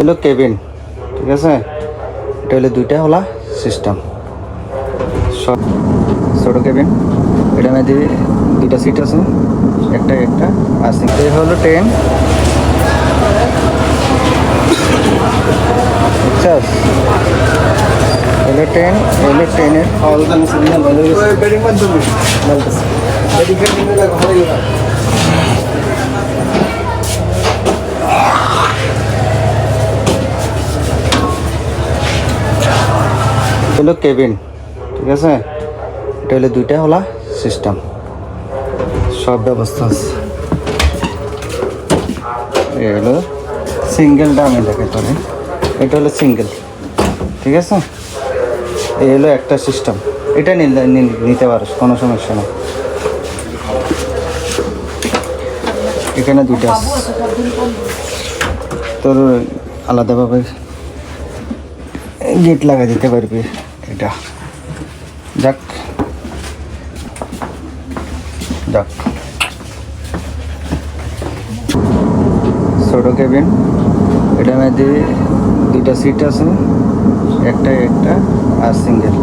হলো কেবিন, ঠিক আছে। এটা হলো দুইটা হলা সিস্টেম, ছোট কেবিন। এটার মধ্যে দুইটা সিট আছে, একটা একটা আছে। এই হলো ট্রেন, বুঝছো? এলো ট্রেন, এলো ট্রেনের হলো কেবিন, ঠিক আছে। এটা হলো দুইটা হলা সিস্টেম, সব ব্যবস্থা আছে। এ হলো সিঙ্গেলটা আমি দেখাতে পারি, এটা হলো সিঙ্গেল, ঠিক আছে। এই হলো একটা সিস্টেম, এটা নিতে পারিস, কোনো সমস্যা নেই। এখানে দুইটা আছে, তোর আলাদাভাবে গেট লাগা দিতে পারবি। এটা যাক যাক, ছোট কেবিন। এটার মধ্যে দুইটা সিট আছে, একটা একটা আর সিঙ্গেল।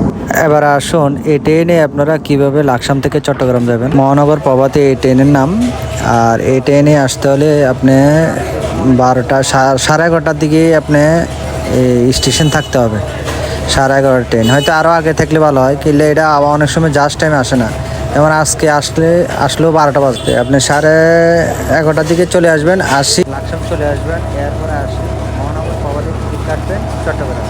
এবার আসুন এই ট্রেনে আপনারা কিভাবে লাকসাম থেকে চট্টগ্রাম যাবেন। মহানগর প্রভাতী এই ট্রেনের নাম। আর এই ট্রেনে আসতে হলে আপনি 12টা সাড়ে 11টার দিকে আপনি স্টেশন থাকতে হবে। 11:30 ট্রেন, হয়তো আরও আগে থাকলে ভালো হয়, কিন্তু এটা আবার অনেক সময় জাস্ট টাইমে আসে না। যেমন আজকে আসলেও 12টা বাজবে। আপনি 11:30টার দিকে চলে আসবেন, লাকসাম চলে আসবেন, এরপরে মহানগর প্রভাতী টিকিট কাটবেন চট্টগ্রাম।